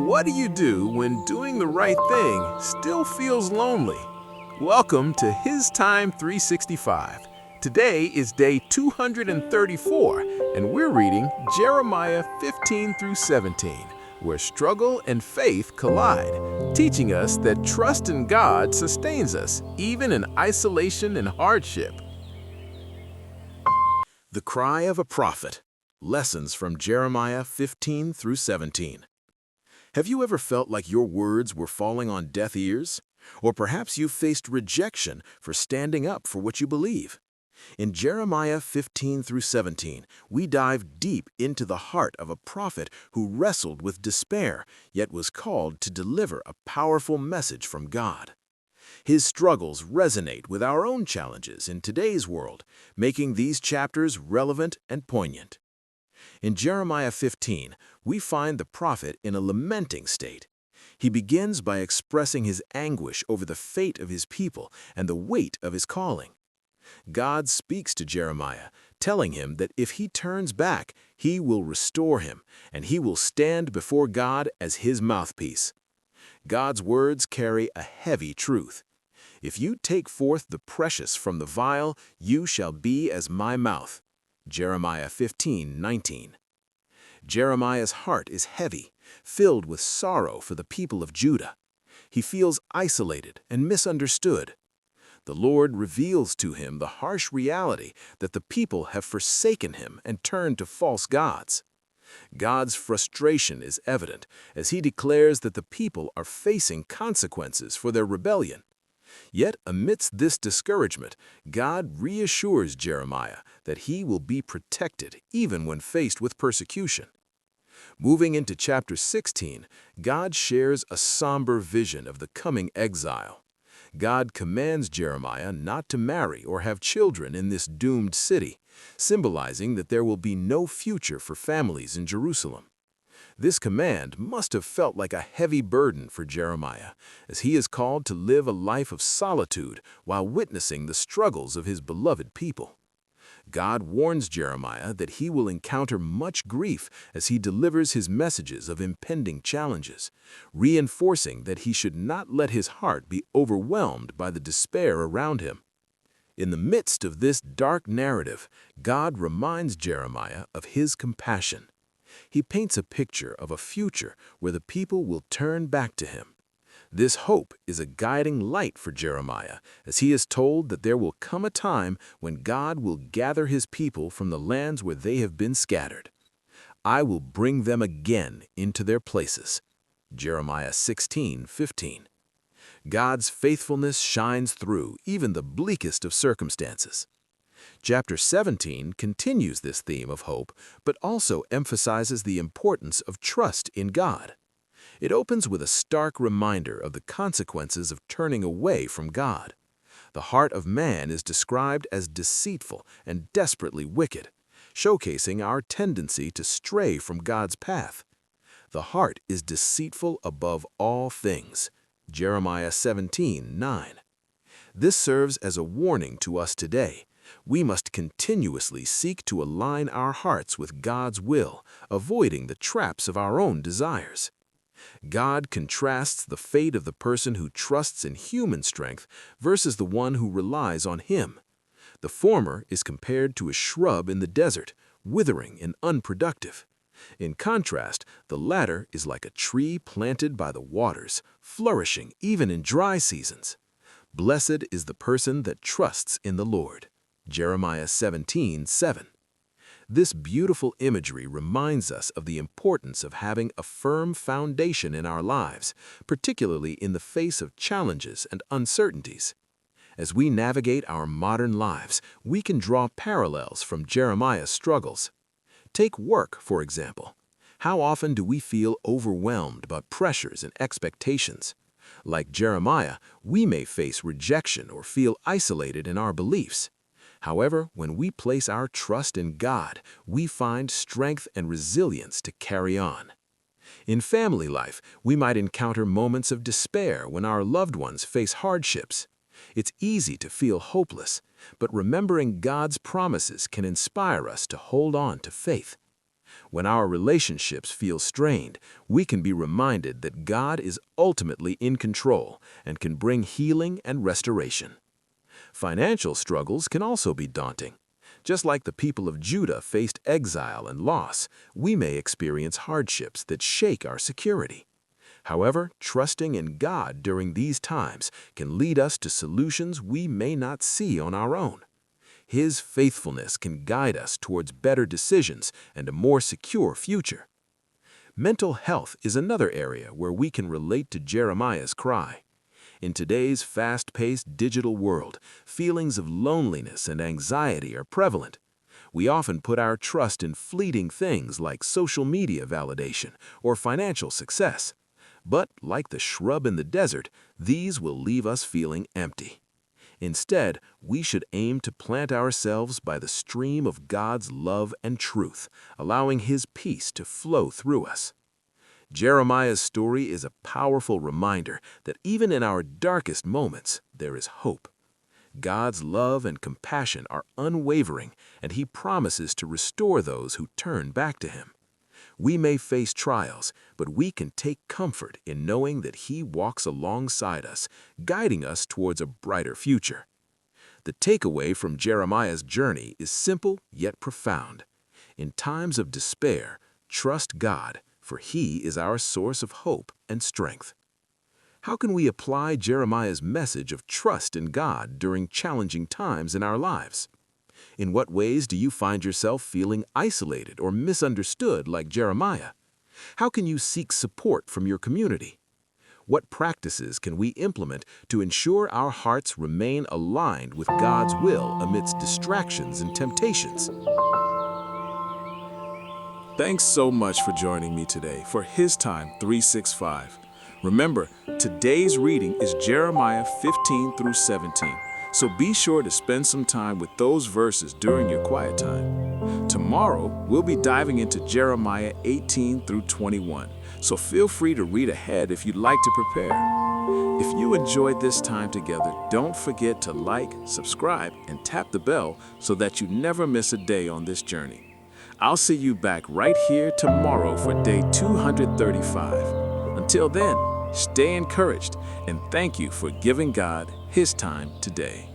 What do you do when doing the right thing still feels lonely? Welcome to HisTime365. Today is day 234, and we're reading Jeremiah 15 through 17, where struggle and faith collide, teaching us that trust in God sustains us, even in isolation and hardship. The Cry of a Prophet. Lessons from Jeremiah 15 through 17. Have you ever felt like your words were falling on deaf ears? Or perhaps you faced rejection for standing up for what you believe? In Jeremiah 15 through 17, we dive deep into the heart of a prophet who wrestled with despair, yet was called to deliver a powerful message from God. His struggles resonate with our own challenges in today's world, making these chapters relevant and poignant. In Jeremiah 15, we find the prophet in a lamenting state. He begins by expressing his anguish over the fate of his people and the weight of his calling. God speaks to Jeremiah, telling him that if he turns back, he will restore him, and he will stand before God as his mouthpiece. God's words carry a heavy truth. If you take forth the precious from the vial, you shall be as my mouth. Jeremiah 15:19. Jeremiah's heart is heavy, filled with sorrow for the people of Judah. He feels isolated and misunderstood. The Lord reveals to him the harsh reality that the people have forsaken him and turned to false gods. God's frustration is evident as he declares that the people are facing consequences for their rebellion. Yet, amidst this discouragement, God reassures Jeremiah that he will be protected even when faced with persecution. Moving into chapter 16, God shares a somber vision of the coming exile. God commands Jeremiah not to marry or have children in this doomed city, symbolizing that there will be no future for families in Jerusalem. This command must have felt like a heavy burden for Jeremiah, as he is called to live a life of solitude while witnessing the struggles of his beloved people. God warns Jeremiah that he will encounter much grief as he delivers his messages of impending challenges, reinforcing that he should not let his heart be overwhelmed by the despair around him. In the midst of this dark narrative, God reminds Jeremiah of his compassion. He paints a picture of a future where the people will turn back to him. This hope is a guiding light for Jeremiah, as he is told that there will come a time when God will gather his people from the lands where they have been scattered. I will bring them again into their places. Jeremiah 16:15. God's faithfulness shines through even the bleakest of circumstances. Chapter 17 continues this theme of hope, but also emphasizes the importance of trust in God. It opens with a stark reminder of the consequences of turning away from God. The heart of man is described as deceitful and desperately wicked, showcasing our tendency to stray from God's path. The heart is deceitful above all things. Jeremiah 17:9. This serves as a warning to us today. We must continuously seek to align our hearts with God's will, avoiding the traps of our own desires. God contrasts the fate of the person who trusts in human strength versus the one who relies on Him. The former is compared to a shrub in the desert, withering and unproductive. In contrast, the latter is like a tree planted by the waters, flourishing even in dry seasons. Blessed is the person that trusts in the Lord. Jeremiah 17:7. This beautiful imagery reminds us of the importance of having a firm foundation in our lives, particularly in the face of challenges and uncertainties. As we navigate our modern lives, we can draw parallels from Jeremiah's struggles. Take work, for example. How often do we feel overwhelmed by pressures and expectations? Like Jeremiah, we may face rejection or feel isolated in our beliefs. However, when we place our trust in God, we find strength and resilience to carry on. In family life, we might encounter moments of despair when our loved ones face hardships. It's easy to feel hopeless, but remembering God's promises can inspire us to hold on to faith. When our relationships feel strained, we can be reminded that God is ultimately in control and can bring healing and restoration. Financial struggles can also be daunting. Just like the people of Judah faced exile and loss, we may experience hardships that shake our security. However, trusting in God during these times can lead us to solutions we may not see on our own. His faithfulness can guide us towards better decisions and a more secure future. Mental health is another area where we can relate to Jeremiah's cry. In today's fast-paced digital world, feelings of loneliness and anxiety are prevalent. We often put our trust in fleeting things like social media validation or financial success. But, like the shrub in the desert, these will leave us feeling empty. Instead, we should aim to plant ourselves by the stream of God's love and truth, allowing His peace to flow through us. Jeremiah's story is a powerful reminder that even in our darkest moments, there is hope. God's love and compassion are unwavering, and He promises to restore those who turn back to Him. We may face trials, but we can take comfort in knowing that He walks alongside us, guiding us towards a brighter future. The takeaway from Jeremiah's journey is simple yet profound. In times of despair, trust God, for He is our source of hope and strength. How can we apply Jeremiah's message of trust in God during challenging times in our lives? In what ways do you find yourself feeling isolated or misunderstood like Jeremiah? How can you seek support from your community? What practices can we implement to ensure our hearts remain aligned with God's will amidst distractions and temptations? Thanks so much for joining me today for HisTime365. Remember, today's reading is Jeremiah 15 through 17, so be sure to spend some time with those verses during your quiet time. Tomorrow, we'll be diving into Jeremiah 18 through 21, so feel free to read ahead if you'd like to prepare. If you enjoyed this time together, don't forget to like, subscribe, and tap the bell so that you never miss a day on this journey. I'll see you back right here tomorrow for day 235. Until then, stay encouraged and thank you for giving God His time today.